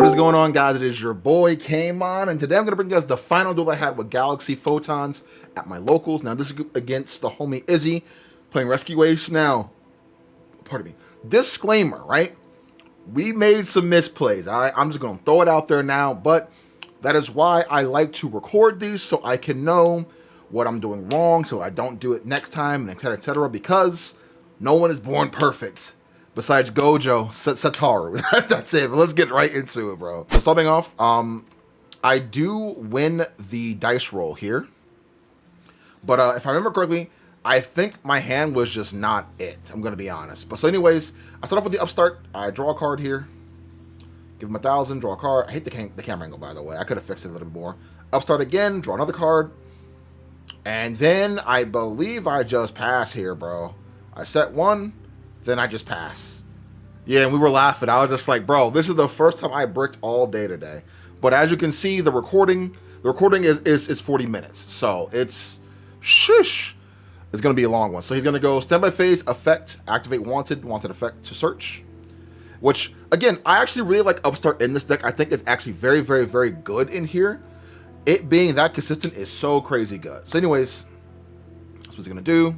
What is going on, guys? It is your boy Kamon, and today I'm going to bring you guys the final duel I had with Galaxy Photons at my locals. Now, this is against the homie Izzy, playing Rescue Ace. Now, pardon me, disclaimer, right? We made some misplays, all right? I'm just going to throw it out there now, but that is why I like to record these, so I can know what I'm doing wrong, so I don't do it next time, etc., etc., because no one is born perfect. Besides Gojo, Satoru. That's it. But let's get right into it, bro. So starting off, I do win the dice roll here. But if I remember correctly, I think my hand was just not it. I'm going to be honest. But so anyways, I start off with the upstart. I draw a card here. Give him 1,000, draw a card. I hate the camera angle, by the way. I could have fixed it a little bit more. Upstart again, draw another card. And then I believe I just pass here, bro. I set one. Then I just pass. Yeah, and we were laughing. I was just like, bro, this is the first time I bricked all day today. But as you can see, the recording is 40 minutes. So it's shush. It's gonna be a long one. So he's gonna go standby phase, effect, activate wanted effect to search. Which again, I actually really like upstart in this deck. I think it's actually very, very, very good in here. It being that consistent is so crazy good. So anyways, that's what he's gonna do.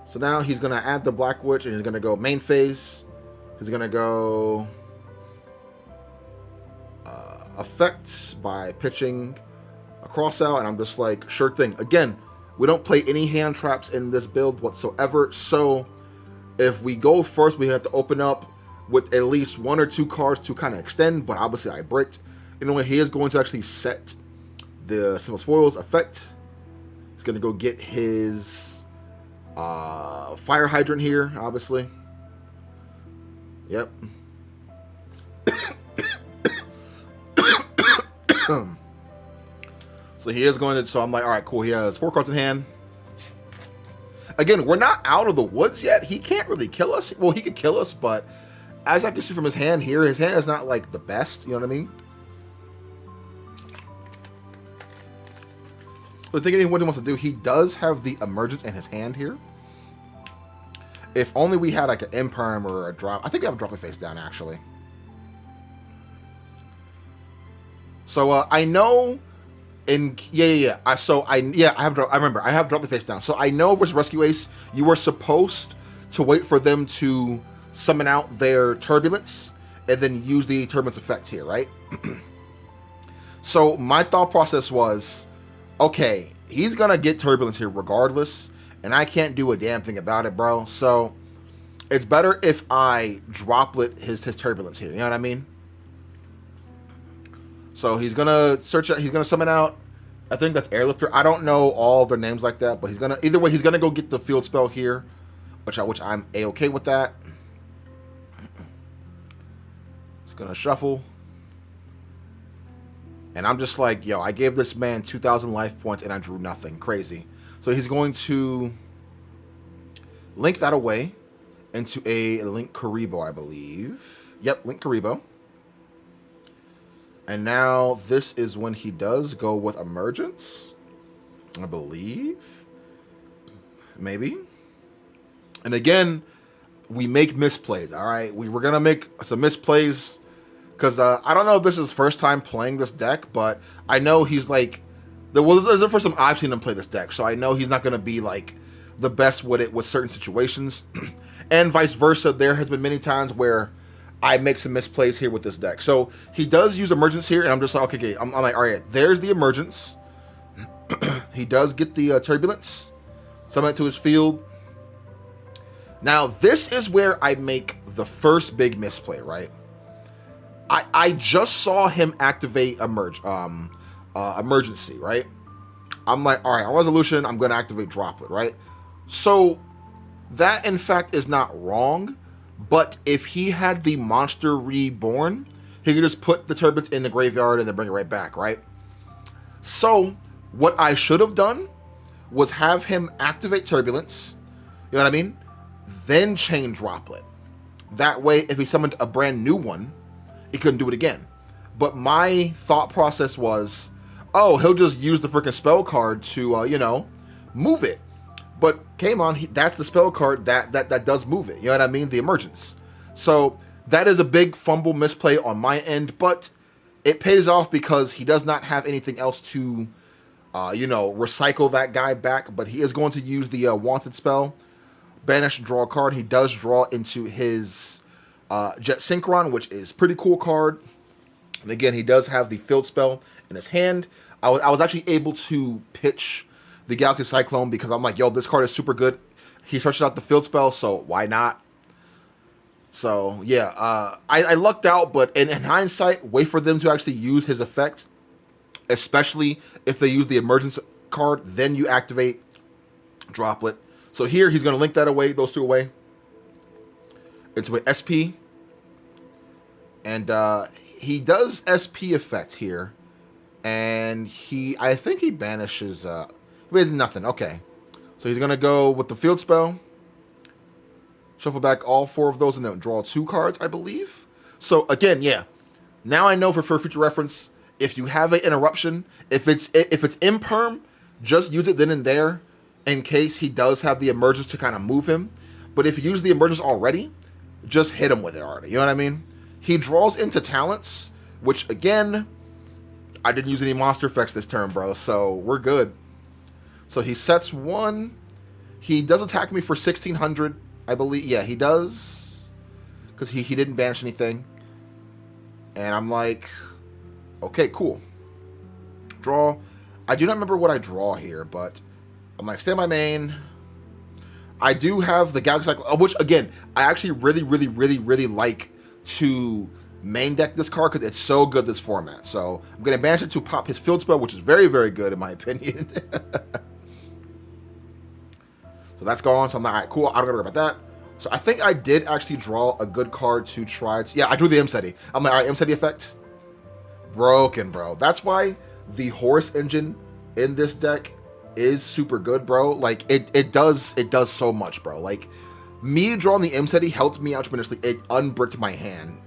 So now he's going to add the Black Witch, and he's going to go main phase. He's going to go effects by pitching a cross out, and I'm just like, sure thing. Again, we don't play any hand traps in this build whatsoever, so if we go first, we have to open up with at least 1 or 2 cards to kind of extend, but obviously I bricked. Anyway, he is going to actually set the Simple Spoils effect. He's going to go get his fire hydrant here, obviously. Yep. So he is going to, so I'm like, all right, cool. He has 4 cards in hand. Again, we're not out of the woods yet. He can't really kill us. Well, he could kill us, but as I can see from his hand here, his hand is not like the best. You know what I mean? So thinking what he wants to do, he does have the emergence in his hand here. If only we had like an imperm or a drop. I think we have a drop face down actually. So I know in I remember I have drop the face down. So I know versus Rescue Ace, you were supposed to wait for them to summon out their turbulence and then use the turbulence effect here, right? So my thought process was, okay, he's gonna get turbulence here regardless, and I can't do a damn thing about it, bro. So it's better if I droplet his turbulence here. You know what I mean? So he's gonna search out. He's gonna summon out. I think that's Airlifter. I don't know all their names like that, but he's gonna either way. He's gonna go get the field spell here, which I'm a-okay with that. He's gonna shuffle. And I'm just like, yo, I gave this man 2,000 life points and I drew nothing. Crazy. So he's going to link that away into a Link Karibo, I believe. Yep, Link Karibo. And now this is when he does go with Emergence, I believe. Maybe. And again, we make misplays, all right? We're going to make some misplays. Because I don't know if this is his first time playing this deck, but I know he's like, well, this is the first time I've seen him play this deck, so I know he's not going to be like the best with it with certain situations. And vice versa, there has been many times where I make some misplays here with this deck. So he does use Emergence here, and I'm just like, okay, I'm like, all right, there's the Emergence. He does get the Turbulence, summon it to his field. Now, this is where I make the first big misplay, right? I just saw him activate emergency, right? I'm like, all right, on resolution, I'm going to activate droplet, right? So that, in fact, is not wrong. But if he had the monster reborn, he could just put the turbulence in the graveyard and then bring it right back, right? So what I should have done was have him activate turbulence, you know what I mean? Then chain droplet. That way, if he summoned a brand new one, he couldn't do it again. But my thought process was, oh, he'll just use the freaking spell card to, move it. But Kamon, that's the spell card that does move it. You know what I mean? The Emergence. So that is a big fumble misplay on my end, but it pays off because he does not have anything else to, recycle that guy back. But he is going to use the wanted spell, banish and draw a card. He does draw into his Jet Synchron, which is pretty cool card. And again, he does have the field spell in his hand. I was actually able to pitch the Galaxy Cyclone because I'm like, yo, this card is super good. He searches out the field spell, so why not? So, yeah, I lucked out, but in hindsight, wait for them to actually use his effect, especially if they use the emergence card, then you activate Droplet. So here, he's going to link that away, those two away, into an SP. And he does SP effect here, and I think he banishes, he has nothing, okay. So he's going to go with the field spell. Shuffle back all 4 of those and then draw 2 cards, I believe. So again, yeah. Now I know for future reference, if you have an interruption, if it's imperm, just use it then and there in case he does have the emergence to kind of move him. But if you use the emergence already, just hit him with it already. You know what I mean? He draws into talents, which again, I didn't use any monster effects this turn, bro. So we're good. So he sets 1. He does attack me for 1,600. I believe, yeah, he does, because he didn't banish anything, and I'm like, okay, cool. Draw. I do not remember what I draw here, but I'm like, stay my main. I do have the Galaxy Cycle, which, again, I actually really like to main deck this card, because it's so good this format, so I'm going to banish it to pop his field spell, which is very good, in my opinion. So that's gone. So I'm like, all right, cool. I don't gotta worry about that. So I think I did actually draw a good card to try to... Yeah, I drew the M-Seti. I'm like, all right, M-Seti effect. Broken, bro. That's why the Horus engine in this deck is super good, bro. Like, it does so much, bro. Like, me drawing the M-Seti helped me out tremendously. It unbricked my hand.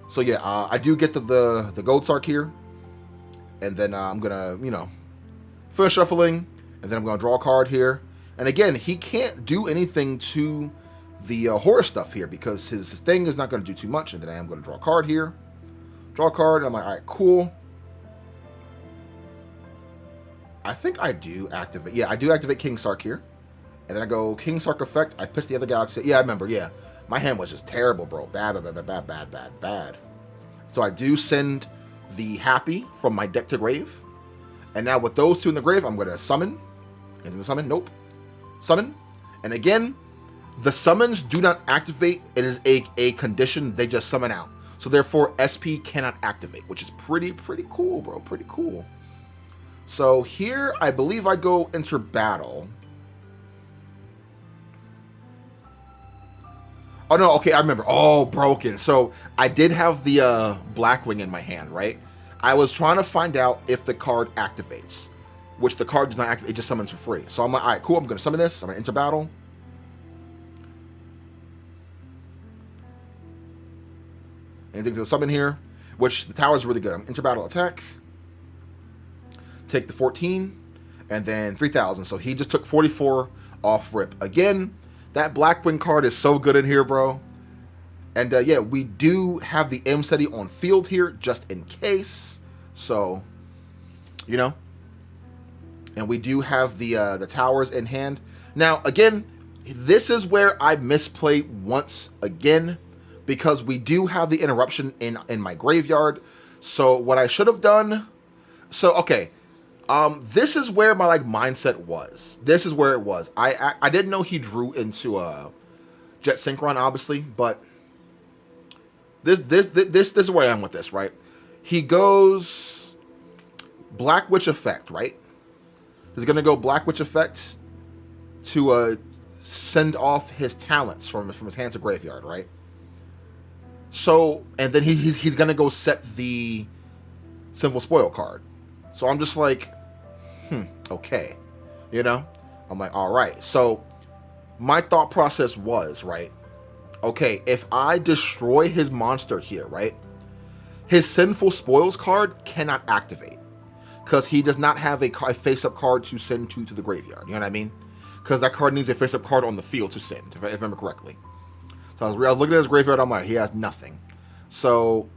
So yeah, I do get to the Gold Sark here. And then I'm gonna, finish shuffling. And then I'm gonna draw a card here. And again, he can't do anything to the Horus stuff here because his thing is not going to do too much. And then I am going to draw a card here. Draw a card, and I'm like, all right, cool. I think I do activate. Yeah, I do activate King Sark here. And then I go King Sark effect. I pitch the other Galaxy. Yeah, I remember, yeah. My hand was just terrible, bro. Bad. So I do send the Happy from my deck to grave. And now with those 2 in the grave, I'm going to summon. And then summon, nope. Summon, and again, the summons do not activate. It is a condition. They just summon out. So therefore, SP cannot activate, which is pretty cool, bro. Pretty cool. So here, I believe I go enter battle. Oh no, okay, I remember. Oh, broken. So I did have the Blackwing in my hand, right? I was trying to find out if the card activates. Which the card does not activate, it just summons for free. So I'm like, all right, cool, I'm going to summon this. I'm going to enter battle. Anything to summon here, which the tower is really good. I'm enter battle attack. Take the 14, and then 3,000. So he just took 44 off rip. Again, that Blackwing card is so good in here, bro. And yeah, we do have the M-Seti on field here, just in case. So, and we do have the towers in hand. Now, again, this is where I misplay once again, because we do have the interruption in my graveyard. So what I should have done... So, okay. This is where my mindset was. This is where it was. I didn't know he drew into Jet Synchron, obviously, but this is where I am with this, right? He goes Black Witch effect, right? He's going to go Black Witch effect to send off his talents from his hand to graveyard, right? So, and then he's going to go set the Sinful Spoil card. So I'm just like, okay. I'm like, all right. So my thought process was, right? Okay, if I destroy his monster here, right? His Sinful Spoils card cannot activate. Because he does not have a face-up card to send to the graveyard. You know what I mean? Because that card needs a face-up card on the field to send, if I remember correctly. So So I was looking at his graveyard. I'm like, he has nothing. So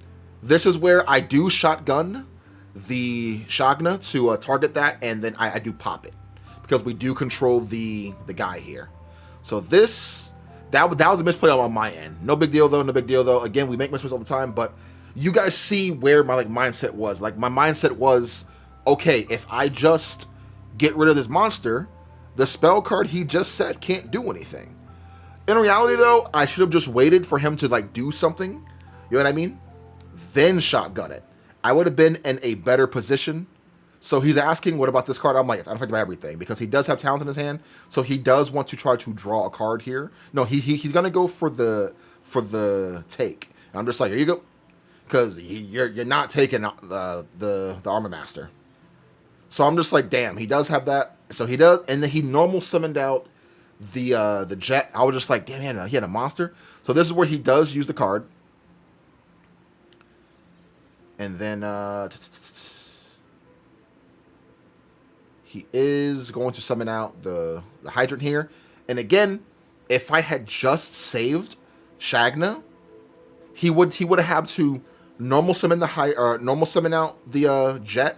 this is where I do shotgun the Shagna to target that, and then I do pop it because we do control the guy here. So that was a misplay on my end. No big deal though. No big deal though. Again, we make misplays all the time, but you guys see where my mindset was. Like my mindset was, okay, if I just get rid of this monster, the spell card he just said can't do anything. In reality though, I should have just waited for him to like do something. You know what I mean? Then shotgun it. I would have been in a better position. So he's asking, what about this card? I'm like, it's unaffected by everything because he does have talents in his hand. So he does want to try to draw a card here. No, he's gonna go for the take. And I'm just like, here you go, because you're not taking the Armor Master. So I'm just like, damn, he does have that. So he does, and then he normal summoned out the jet. I was just like, damn, he had a monster. So this is where he does use the card. And then he is going to summon out the hydrant here. And again, if I had just saved Shagna, he would have had to normal summon normal summon out the jet,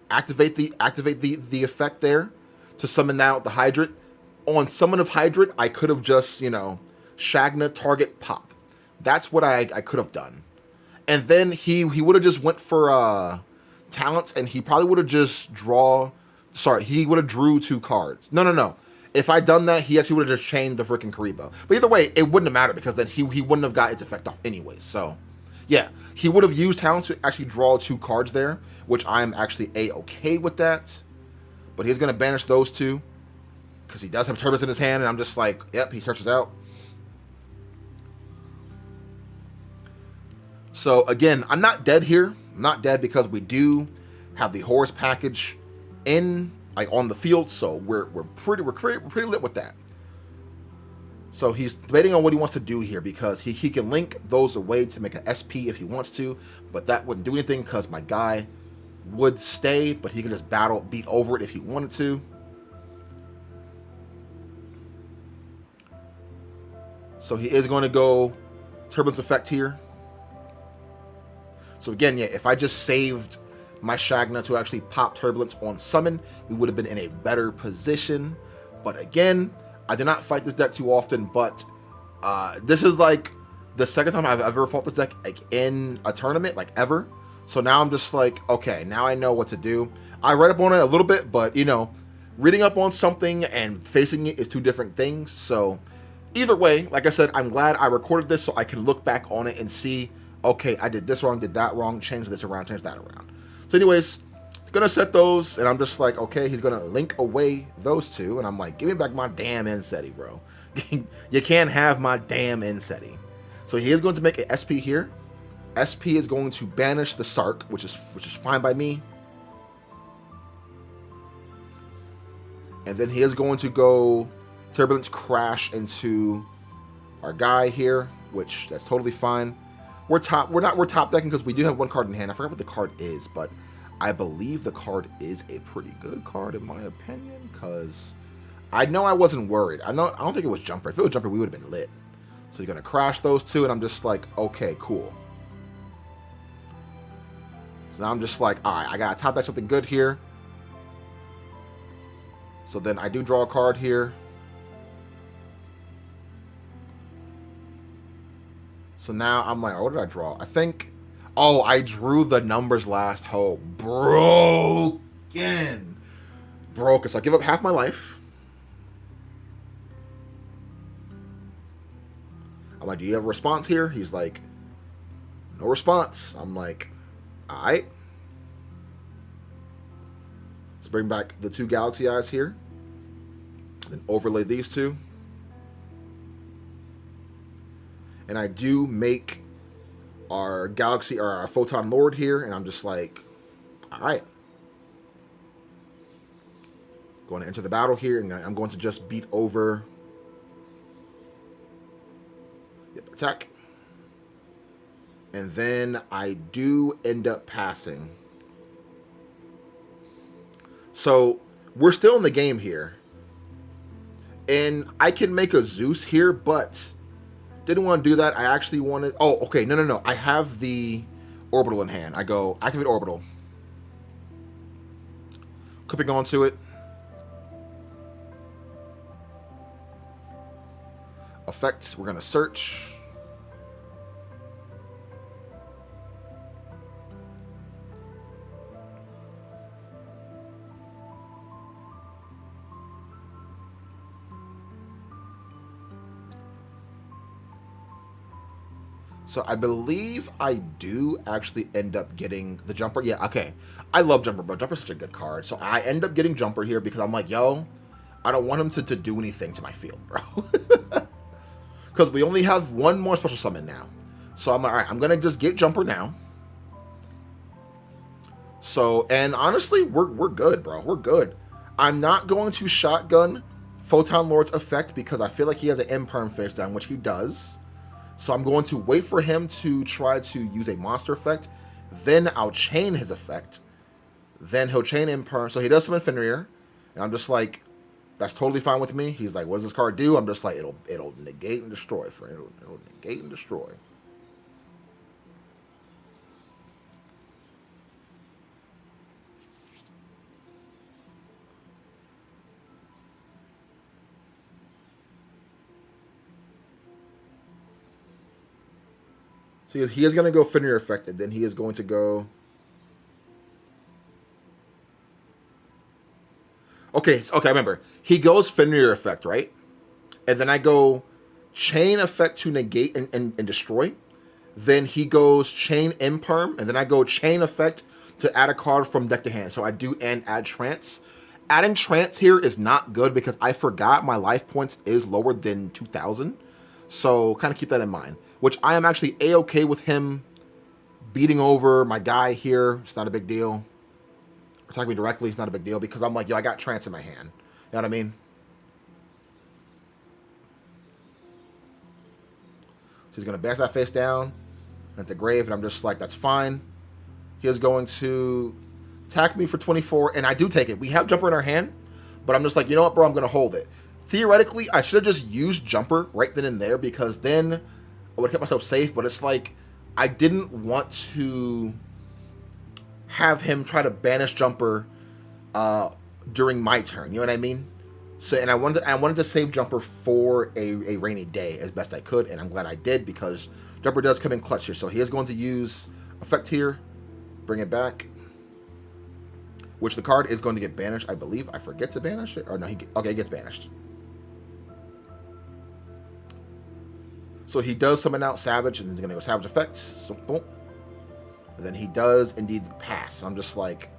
activate the effect there to summon out the hydrant. On summon of hydrant, I could have just, Shagna target pop. That's what I could have done. And then he would have just went for talents, and he probably would have just he would have drew 2 cards. No. If I'd done that, he actually would have just chained the freaking Karibo. But either way, it wouldn't have mattered because then he wouldn't have got its effect off anyways. So, yeah, he would have used talents to actually draw 2 cards there, which I'm actually A-okay with that. But he's going to banish those 2 because he does have turbulence in his hand, and I'm just like, yep, he searches out. So again, I'm not dead here. I'm not dead because we do have the Horus package on the field, so we're pretty lit with that. So he's debating on what he wants to do here because he can link those away to make an SP if he wants to, but that wouldn't do anything because my guy would stay, but he can just beat over it if he wanted to. So he is going to go Turbulence Effect here. So again, yeah, if I just saved my Shagna to actually pop Turbulence on summon, we would have been in a better position. But again, I do not fight this deck too often, but this is like the second time I've ever fought this deck like in a tournament, like ever. So now I'm just like, okay, now I know what to do. I read up on it a little bit, but reading up on something and facing it is 2 different things. So either way, like I said, I'm glad I recorded this so I can look back on it and see, okay, I did this wrong, did that wrong, change this around, change that around. So anyways, he's going to set those, and I'm just like, okay, he's going to link away those 2, and I'm like, give me back my damn Enseti, bro. You can't have my damn Enseti. So he is going to make an SP here. SP is going to banish the Sark, which is fine by me. And then he is going to go Turbulence Crash into our guy here, which that's totally fine. We're top decking because we do have 1 card in hand. I forgot what the card is, but I believe the card is a pretty good card in my opinion, because I know I wasn't worried. I don't think it was Jumper. If it was Jumper, we would have been lit. So he's gonna crash those 2, and I'm just like, okay, cool. So now I'm just like, alright, I gotta top deck something good here. So then I do draw a card here. So now I'm like, what did I draw? I think, I drew the numbers last. Broken. So I give up half my life. I'm like, do you have a response here? He's like, no response. I'm like, all right. Let's bring back the 2 Galaxy Eyes here. Then overlay these 2. And I do make our Galaxy or our Photon Lord here, and I'm just like, all right. Going to enter the battle here, and I'm going to just beat over. Yep, attack. And then I do end up passing. So we're still in the game here. And I can make a Zeus here, but Didn't want to do that. I actually wanted... Oh, okay. No. I have the orbital in hand. I go activate orbital. Clipping onto it. Effects. We're going to search. So I believe I do actually end up getting the jumper. Yeah, okay. I love jumper, bro. Jumper's such a good card. So I end up getting jumper here because I'm like, yo, I don't want him to do anything to my field, bro. Because we only have one more special summon now. So I'm like, all right, I'm going to just get jumper now. So, and honestly, we're good, bro. We're good. I'm not going to shotgun Photon Lord's effect because I feel like he has an imperm face down, which he does. So I'm going to wait for him to try to use a monster effect. Then I'll chain his effect. Then he'll chain imperm. So he does some Infinirear. And I'm just like, that's totally fine with me. He's like, what does this card do? I'm just like, it'll negate and destroy. It'll negate and destroy. So he is going to go Infinirear effect, and then he is going to go... Okay, I remember. He goes Infinirear effect, right? And then I go chain effect to negate and destroy. Then he goes chain imperm, and then I go chain effect to add a card from deck to hand. So I do and add trance. Adding trance here is not good because I forgot my life points is lower than 2,000. So kind of keep that in mind. Which I am actually A-okay with him beating over my guy here. It's not a big deal. Attacking me directly, it's not a big deal because I'm like, yo, I got trance in my hand. You know what I mean? So he's going to bash that face down at the grave, and I'm just like, that's fine. He is going to attack me for 24, and I do take it. We have jumper in our hand, but I'm just like, you know what, bro, I'm going to hold it. Theoretically, I should have just used jumper right then and there because then I would have kept myself safe, but it's like I didn't want to have him try to banish jumper during my turn. You know what I mean? So, and I wanted to save jumper for a rainy day as best I could, and I'm glad I did because jumper does come in clutch here. So he is going to use effect here, bring it back, which the card is going to get banished. I believe I forget to banish it, or no? He gets banished. So he does summon out Savage, and he's going to go Savage effects. So, boom. And then he does indeed pass. So I'm just like,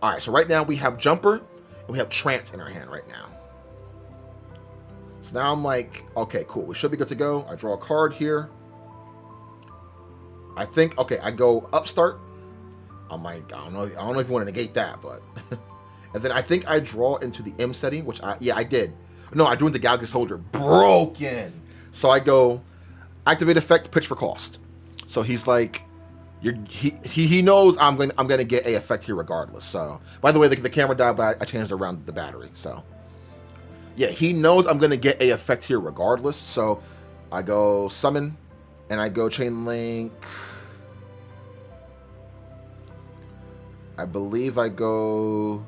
all right. So right now we have jumper and we have trance in our hand right now. So now I'm like, okay, cool. We should be good to go. I draw a card here. I think, okay, I go upstart. I'm like, I don't know if you want to negate that, but and then I think I draw into the M setting, which I did. No, I drew into Galaxy Soldier. Broken. So I go activate effect, pitch for cost. So he's like, he knows I'm gonna get a effect here regardless. So by the way, the camera died, but I changed around the battery. So yeah, he knows I'm gonna get a effect here regardless. So I go summon, and I go chain link. I believe I go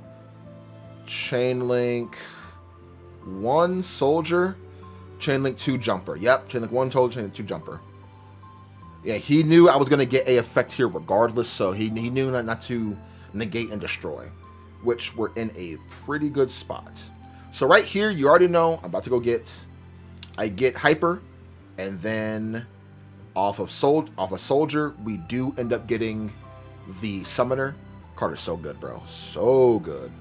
chain link 1 soldier, chain link 2 jumper. Yep, chain link 1 soldier, chain link 2 jumper. Yeah, he knew I was going to get a effect here regardless, so he knew not to negate and destroy, which we're in a pretty good spot. So right here, you already know I'm about to go I get hyper, and then off of soldier, we do end up getting the summoner. Card is so good, bro. So good.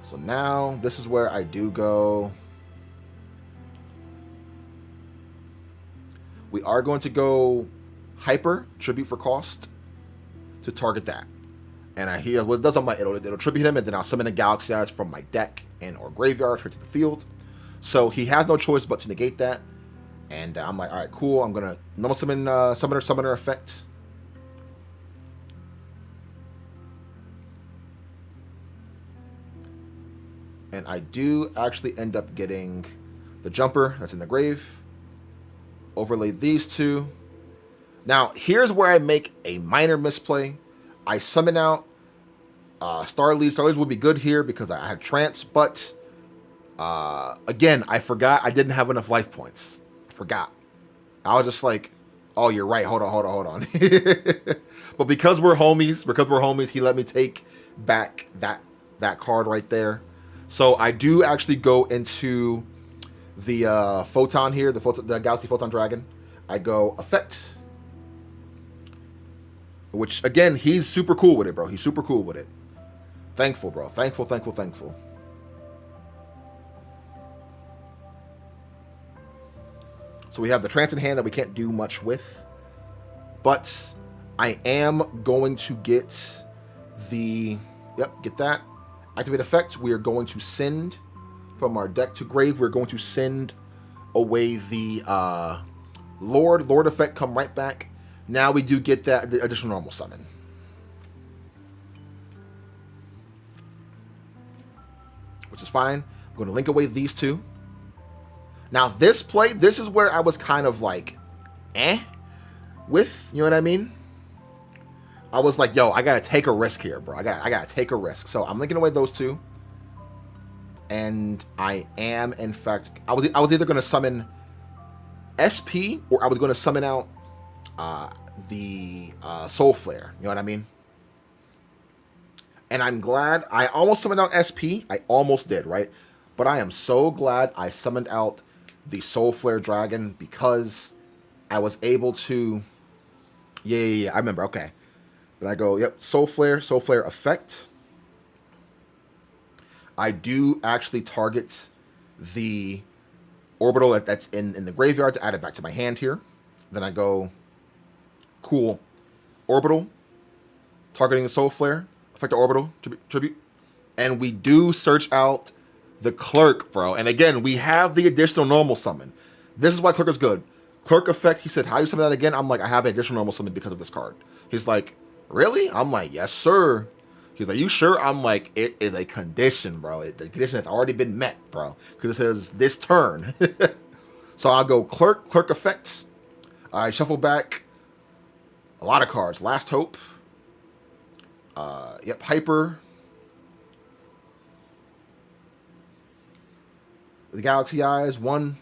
So now this is where I do go. We are going to go hyper tribute for cost to target that. And what it does, I'm like, it'll tribute him, and then I'll summon a Galaxy Eyes from my deck and or graveyard straight to the field. So he has no choice but to negate that. And I'm like, all right, cool. I'm gonna normal summon summoner effect. And I do actually end up getting the jumper that's in the grave. Overlay these two. Now, here's where I make a minor misplay. I summon out Starleaves. Starleaves would be good here because I had Trance, but again, I forgot I didn't have enough life points. I forgot. I was just like, oh, you're right. Hold on. But because we're homies, he let me take back that card right there. So I do actually go into the photon here, the Galaxy Photon Dragon. I go effect. Which, again, he's super cool with it, bro. He's super cool with it. Thankful, bro. Thankful. So we have the trance in hand that we can't do much with. But I am going to get the... Yep, get that. Activate effect. We are going to send from our deck to grave. We're going to send away the Lord. Lord effect, come right back. Now we do get that additional normal summon. Which is fine. I'm going to link away these two. Now this play, this is where I was kind of like, with, you know what I mean? I was like, yo, I got to take a risk here, bro. I got to take a risk. So I'm linking away those two. And I am, in fact, I was either going to summon SP or I was going to summon out the Soul Flare. You know what I mean? And I'm glad I almost summoned out SP. I almost did, right? But I am so glad I summoned out the Soul Flare Dragon because I was able to... Yeah, I remember. Okay. Then I go, yep, Soul Flare effect. I do actually target the orbital that's in the graveyard to add it back to my hand here. Then I go, cool, orbital, targeting the Soul Flare, affect the orbital, tribute. And we do search out the Clerk, bro. And again, we have the additional normal summon. This is why Clerk is good. Clerk effect, he said, how do you summon that again? I'm like, I have an additional normal summon because of this card. He's like, really? I'm like, yes, sir. He's like, you sure? I'm like, it is a condition, bro. The condition has already been met, bro. Because it says this turn. So I'll go Clerk effects. I shuffle back a lot of cards. Last Hope. Yep, Hyper. The Galaxy Eyes. One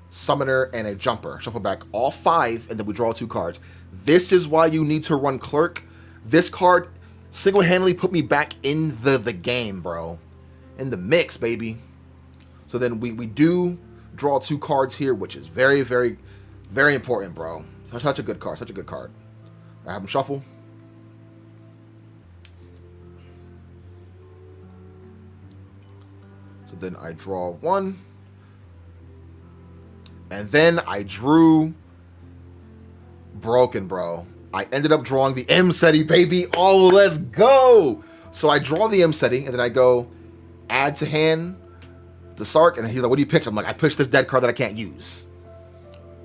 Summoner and a Jumper. Shuffle back all 5, and then we draw 2 cards. This is why you need to run Clerk. This card single-handedly put me back in the game, bro. In the mix, baby. So then we do draw 2 cards here, which is very, very, very important, bro. Such a good card. Such a good card. I have him shuffle. So then I draw 1. And then I drew Broken, bro. I ended up drawing the M SETI, baby. Oh, let's go. So I draw the M SETI, and then I go add to hand the Sark. And he's like, what do you pitch? I'm like, I pitch this dead card that I can't use.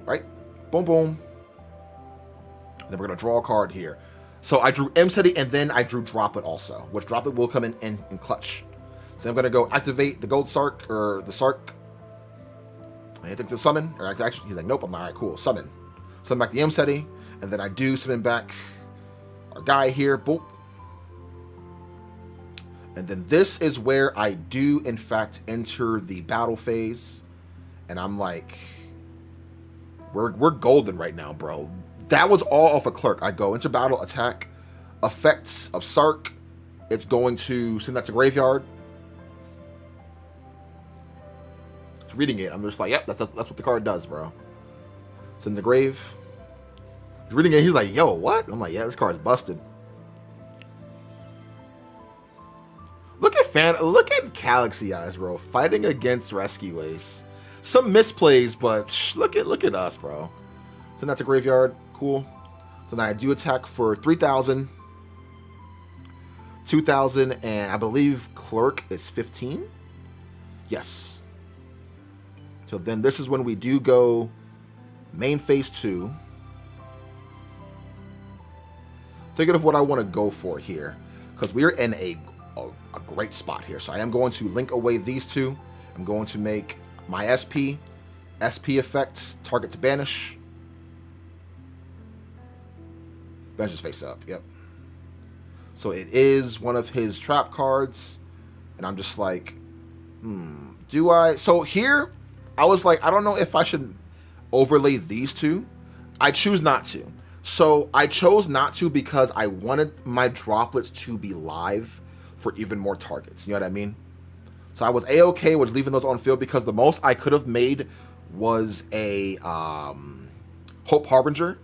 Right? Boom, boom. And then we're going to draw a card here. So I drew M SETI, and then I drew Drop It also, which Drop It will come in clutch. So I'm going to go activate the Gold Sark, or the Sark. I think to summon. Or actually, he's like, nope. I'm like, all right, cool. Summon. Summon back the M SETI. And then I do summon back our guy here. Boop. And then this is where I do, in fact, enter the battle phase. And I'm like, we're golden right now, bro. That was all off a Clerk. I go into battle, attack, effects of Sark. It's going to send that to graveyard. Just reading it, I'm just like, yep, that's what the card does, bro. It's in the grave. He's reading it, he's like, yo, what? I'm like, yeah, this card's busted. Look at Galaxy Eyes, bro, fighting against Rescue Ace. Some misplays, but look at us, bro. Send that to graveyard. Cool. So now I do attack for 3,000, 2,000, and I believe Clerk is 15. Yes. So then this is when we do go main phase 2. Thinking of what I want to go for here, because we're in a great spot here. So I am going to link away these two. I'm going to make my SP effects, target to banish. Banish is face up, yep. So it is one of his trap cards. And I'm just like, do I? So here, I was like, I don't know if I should overlay these two. I choose not to. So I chose not to because I wanted my droplets to be live for even more targets. You know what I mean? So I was A-okay with leaving those on field because the most I could have made was a Hope Harbinger,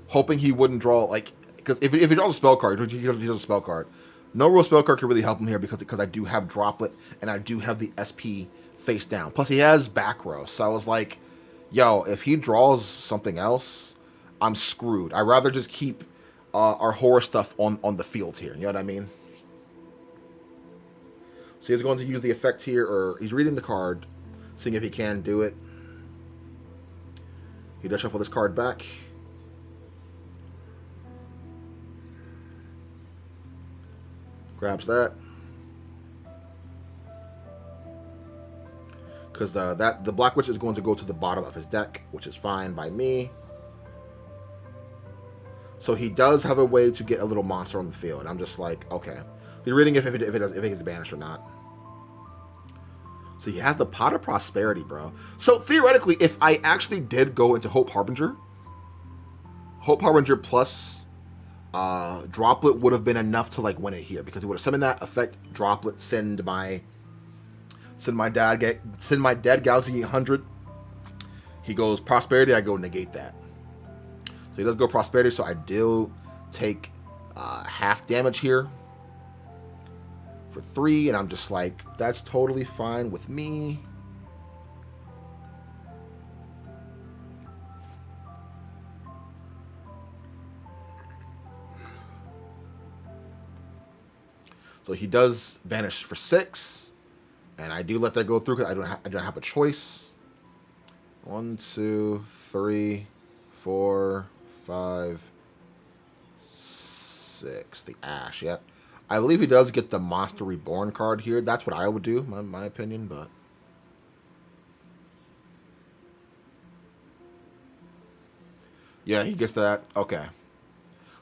hoping he wouldn't draw, like, because if he draws a spell card, he draws a spell card. No real spell card can really help him here because I do have droplet and I do have the SP face down. Plus he has back row. So I was like, yo, if he draws something else, I'm screwed. I'd rather just keep our horror stuff on the field here. You know what I mean? So he's going to use the effect here, or he's reading the card, seeing if he can do it. He does shuffle this card back. Grabs that. Because the Black Witch is going to go to the bottom of his deck, which is fine by me. So he does have a way to get a little monster on the field. I'm just like, okay. He's reading if it gets banished or not. So he has the Pot of Prosperity, bro. So theoretically, if I actually did go into Hope Harbinger plus Droplet would have been enough to like win it here because he would have summoned that effect, Droplet, send my dead Galaxy 800. He goes Prosperity, I go negate that. So he does go Prosperity, so I do take half damage here for 3, and I'm just like, that's totally fine with me. So he does banish for 6, and I do let that go through because I don't have a choice. 1, 2, 3, 4, 5, 6. The Ash, yep. I believe he does get the Monster Reborn card here. That's what I would do, my opinion, but yeah, he gets that. Okay.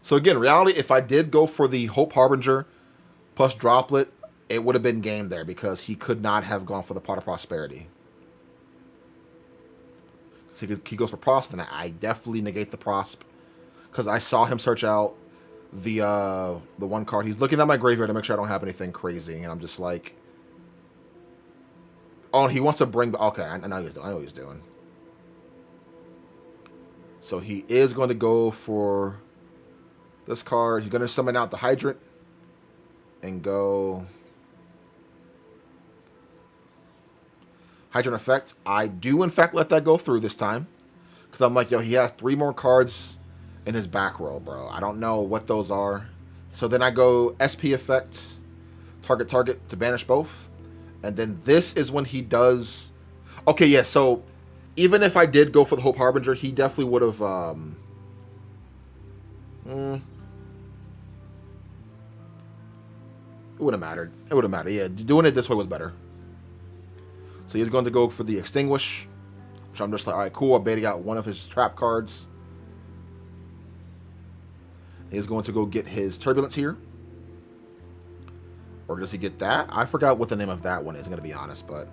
So again, reality, if I did go for the Hope Harbinger plus Droplet, it would have been game there because he could not have gone for the Pot of Prosperity. So he goes for Prosp, and I definitely negate the Prosp because I saw him search out the one card. He's looking at my graveyard to make sure I don't have anything crazy, and I'm just like, oh, he wants to bring. Okay, I know what he's doing. So he is going to go for this card. He's going to summon out the Hydrant and go Hydrant effect. I do in fact let that go through this time because I'm like, yo, he has 3 more cards in his back row, bro. I don't know what those are. So then I go SP effect, target to banish both. And then this is when he does... Okay, yeah, so even if I did go for the Hope Harbinger, he definitely would have... It would have mattered. It would have mattered, yeah. Doing it this way was better. So he's going to go for the Extinguish, which I'm just like, all right, cool. I baited out one of his trap cards. He's going to go get his Turbulence here. Or does he get that? I forgot what the name of that one is, I'm going to be honest, but...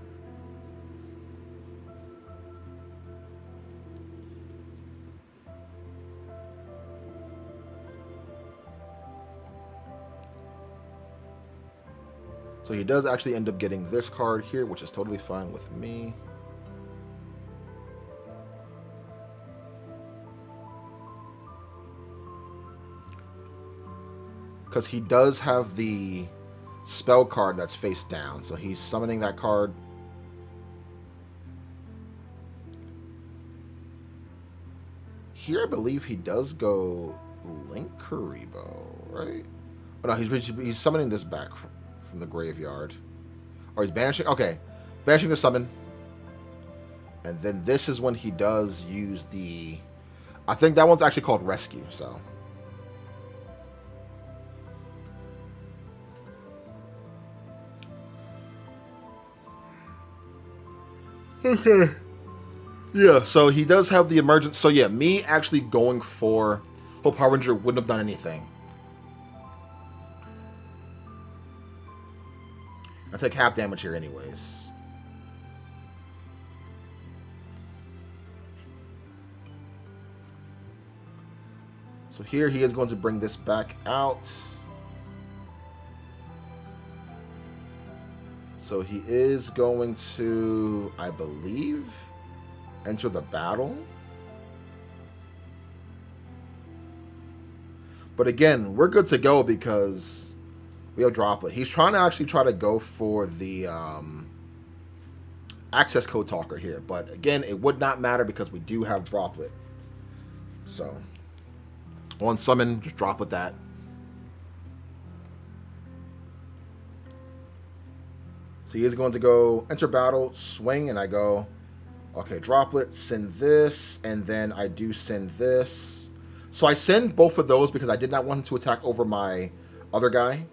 So he does actually end up getting this card here, which is totally fine with me. Because he does have the spell card that's face down. So he's summoning that card. Here I believe he does go Linkuriboh, right? Oh, no, he's summoning this back from the graveyard. Or he's banishing. Okay. Banishing the summon. And then this is when he does use the... I think that one's actually called Rescue, so... Okay. Yeah, so he does have the emergence. So yeah, me actually going for Hope Harbinger wouldn't have done anything. I take half damage here anyways. So here he is going to bring this back out. So he is going to, I believe, enter the battle. But again, we're good to go because we have Droplet. He's trying to actually try to go for the access code talker here. But again, it would not matter because we do have Droplet. So, on summon, just Droplet that. So he is going to go enter battle, swing, and I go, okay, Droplet, send this, and then I do send this. So I send both of those because I did not want him to attack over my other guy.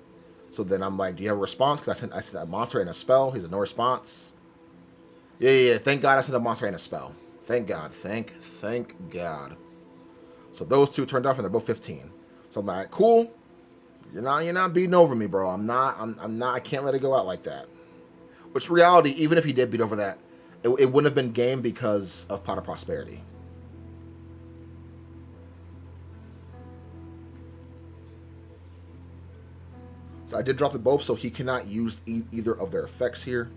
So then I'm like, do you have a response? Because I sent a monster and a spell. He's a no response. Yeah. Thank God I sent a monster and a spell. Thank God. Thank God. So those two turned off and they're both 15. So I'm like, cool. You're not beating over me, bro. I'm not. I can't let it go out like that. Which reality, even if he did beat over that, it wouldn't have been game because of Pot of Prosperity. So I did drop the both, so he cannot use either of their effects here.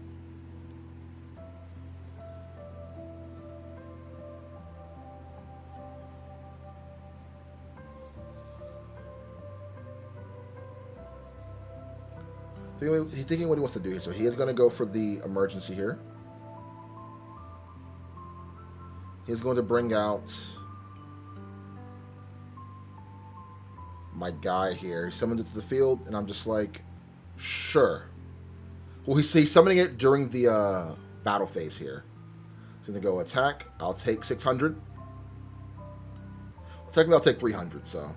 He's thinking what he wants to do here. So he is going to go for the emergency here. He's going to bring out my guy here. He summons it to the field, and I'm just like, sure. Well, he's summoning it during the battle phase here. He's going to go attack. I'll take 600. Well, technically, I'll take 300, so.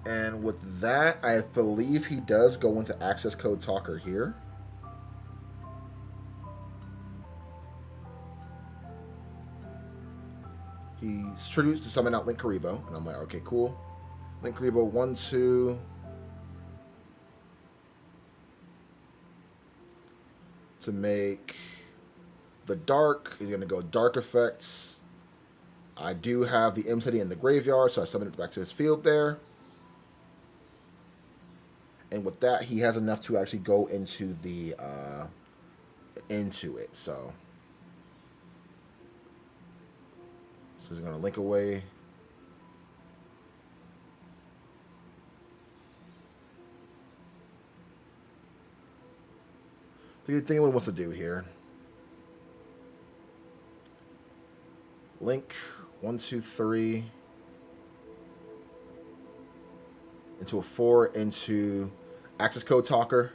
And with that, I believe he does go into access code talker here. He's introduced to summon out Link Karibo, and I'm like, okay, cool. Link Karibo, 1, 2. To make the dark, he's going to go dark effects. I do have the M City in the graveyard, so I summon it back to his field there. And with that, he has enough to actually go into the into it. So he's going to link away. Thinking what he wants to do here. Link 1, 2, 3 into a 4 into access code talker.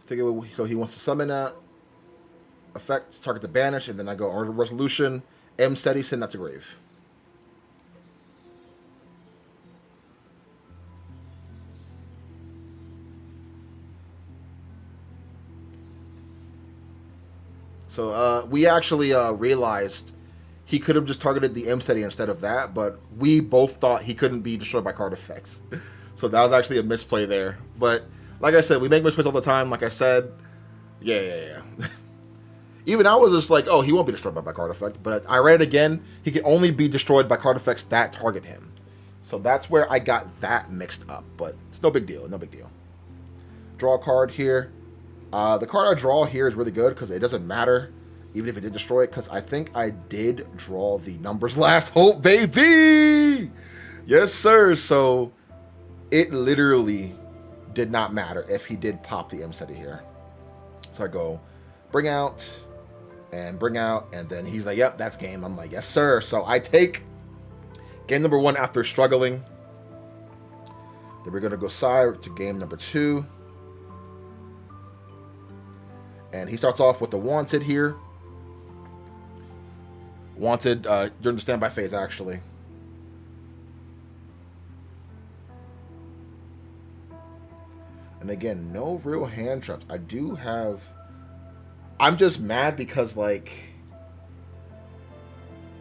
So he wants to summon that effect, target to banish, and then I go on resolution, M steady, send that to grave. So we actually realized he could have just targeted the M steady instead of that, but we both thought he couldn't be destroyed by card effects. So that was actually a misplay there. But like I said, we make misplays all the time. Like I said, yeah. Even I was just like, oh, he won't be destroyed by card effect. But I read it again. He can only be destroyed by card effects that target him. So that's where I got that mixed up. But it's no big deal. No big deal. Draw a card here. The card I draw here is really good because it doesn't matter even if it did destroy it, because I think I did draw the numbers last hope, baby! Yes, sir. So it literally did not matter if he did pop the M steady here. So I go bring out, and then he's like, yep, that's game. I'm like, yes, sir. So I take game number 1 after struggling. Then we're going to go side to game number 2. And he starts off with the Wanted here. Wanted during the standby phase, actually. And again, no real hand traps. I do have. I'm just mad because, like,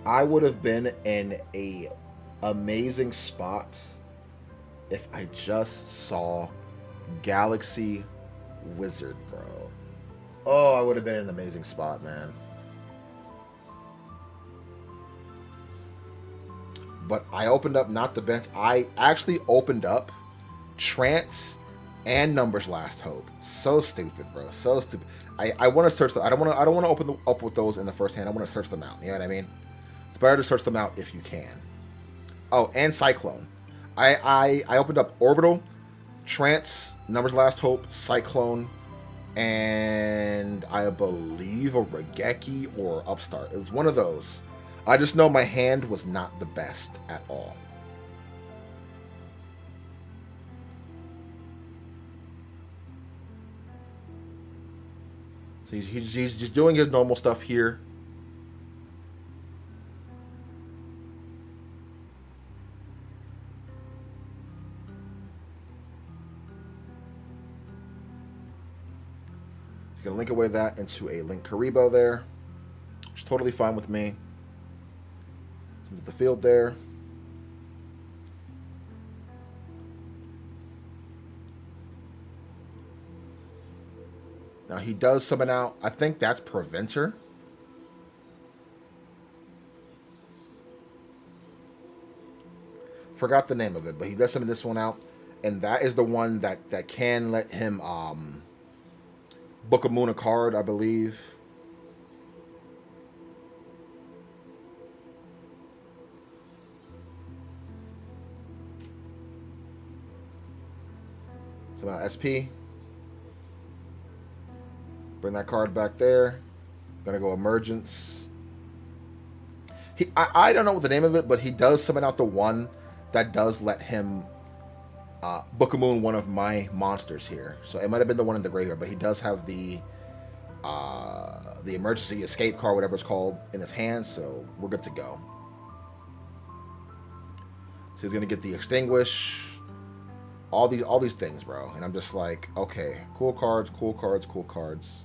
I would have been in a amazing spot if I just saw Galaxy Wizard, bro. Oh, I would have been in an amazing spot, man. But I opened up not the bench. I actually opened up Trance and Numbers Last Hope. So stupid, bro. So stupid. I want to search them. I don't want to open up with those in the first hand. I want to search them out. You know what I mean? It's better to search them out if you can. Oh, and Cyclone. I opened up Orbital, Trance, Numbers Last Hope, Cyclone, and I believe a Regeki or Upstart. It was one of those. I just know my hand was not the best at all. So he's just doing his normal stuff here. He's going to link away that into a Link Karibo there, which is totally fine with me. The field there. Now he does summon out, I think that's Preventer. Forgot the name of it, but he does summon this one out. And that is the one that can let him Book of Moon a card, I believe. SP. Bring that card back there. Gonna go Emergence. I don't know what the name of it, but he does summon out the one that does let him Book of Moon one of my monsters here. So it might have been the one in the graveyard, but he does have the emergency escape card, whatever it's called, in his hand. So we're good to go. So he's gonna get the Extinguish. All these things, bro. And I'm just like, okay, cool cards, cool cards, cool cards.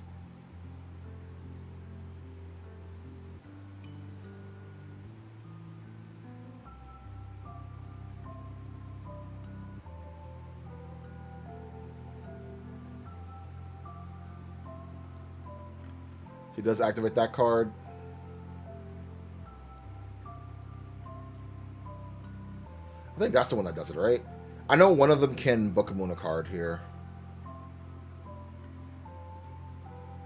He does activate that card. I think that's the one that does it, right? I know one of them can Book of Moon a card here.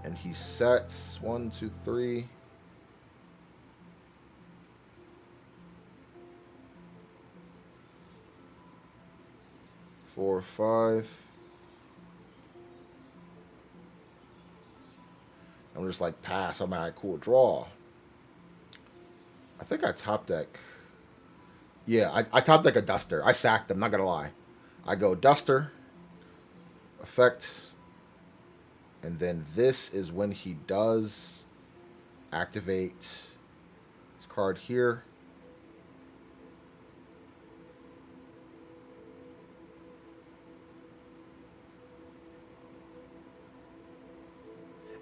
And he sets 1, 2, 3. Four, 5. I'm just like, pass. I'm at cool draw. I think I top deck. Yeah, I top deck a Duster. I sacked him, not gonna lie. I go Duster, effect, and then this is when he does activate this card here.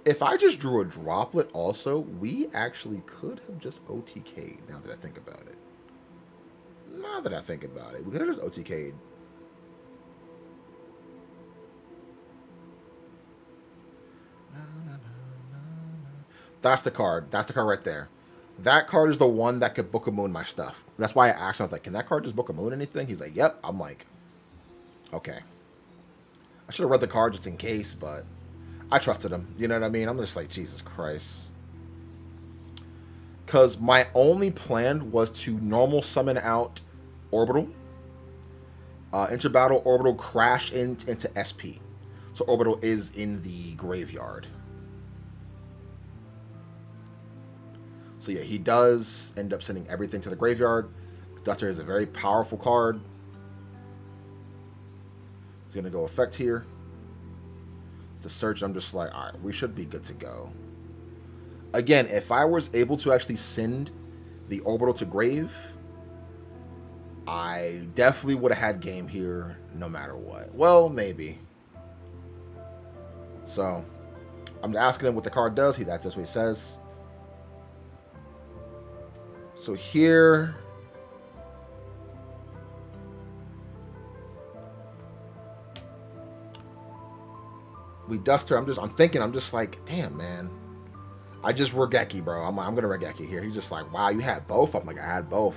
If I just drew a droplet also, we actually could have just OTK'd, now that I think about it. Now that I think about it, we could have just OTK'd. That's the card. That's the card right there. That card is the one that could Book of Moon my stuff. That's why I asked him, I was like, can that card just Book of Moon anything? He's like, yep. I'm like, okay. I should have read the card just in case, but I trusted him. You know what I mean? I'm just like, Jesus Christ. Because my only plan was to normal summon out Orbital. Enter battle, Orbital crash into SP. So Orbital is in the graveyard. So yeah, he does end up sending everything to the graveyard. Duster is a very powerful card. He's going to go effect here. To search, I'm just like, all right, we should be good to go. Again, if I was able to actually send the orbital to grave, I definitely would have had game here no matter what. Well, maybe. So, I'm asking him what the card does. That's just what he says. So here... we dust her. I'm just like, damn, man. I just Regeki, bro. I'm gonna Regeki here. He's just like, wow, you had both? I'm like, I had both.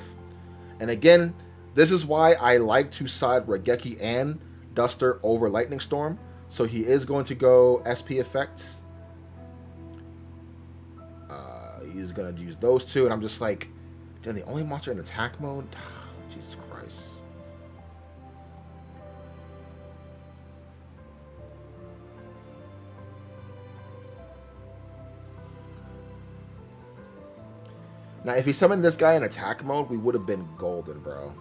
And again, this is why I like to side Regeki and Duster over Lightning Storm. So he is going to go SP effects. He's gonna use those two, and I'm just like, damn, the only monster in attack mode? Jesus Christ. Now, if he summoned this guy in attack mode, we would have been golden, bro.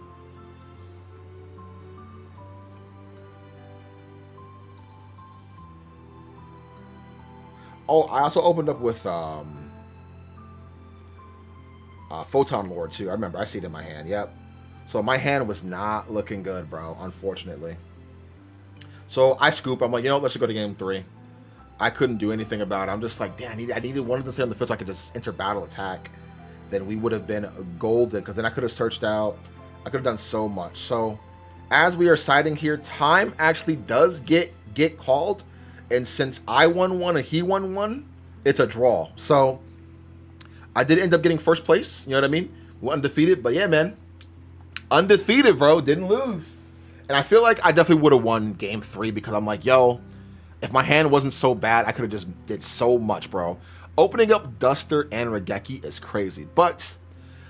Oh, I also opened up with Photon Lord, too. I remember. I see it in my hand. Yep. So my hand was not looking good, bro, unfortunately. So I scoop. I'm like, you know, let's just go to game 3. I couldn't do anything about it. I'm just like, damn, I needed one of them to stay on the field so I could just enter battle attack. Then we would have been golden, because then I could have searched out. I could have done so much. So as we are siding here, time actually does get called. And since I won one and he won one, it's a draw. So I did end up getting first place. You know what I mean? We're undefeated. But yeah, man. Undefeated, bro. Didn't lose. And I feel like I definitely would have won game 3, because I'm like, yo, if my hand wasn't so bad, I could have just did so much, bro. Opening up Duster and Regeki is crazy. But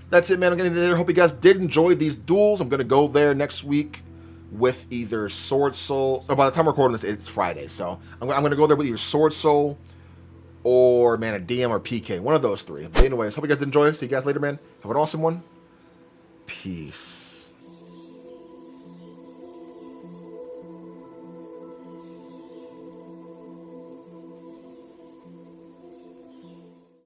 that's it, man. I'm going to end it there. Hope you guys did enjoy these duels. I'm going to go there next week with either Sword Soul. Or by the time I'm recording this, it's Friday. So I'm going to go there with either Sword Soul or, man, a DM or PK. One of those 3. But anyways, hope you guys did enjoy. See you guys later, man. Have an awesome one. Peace.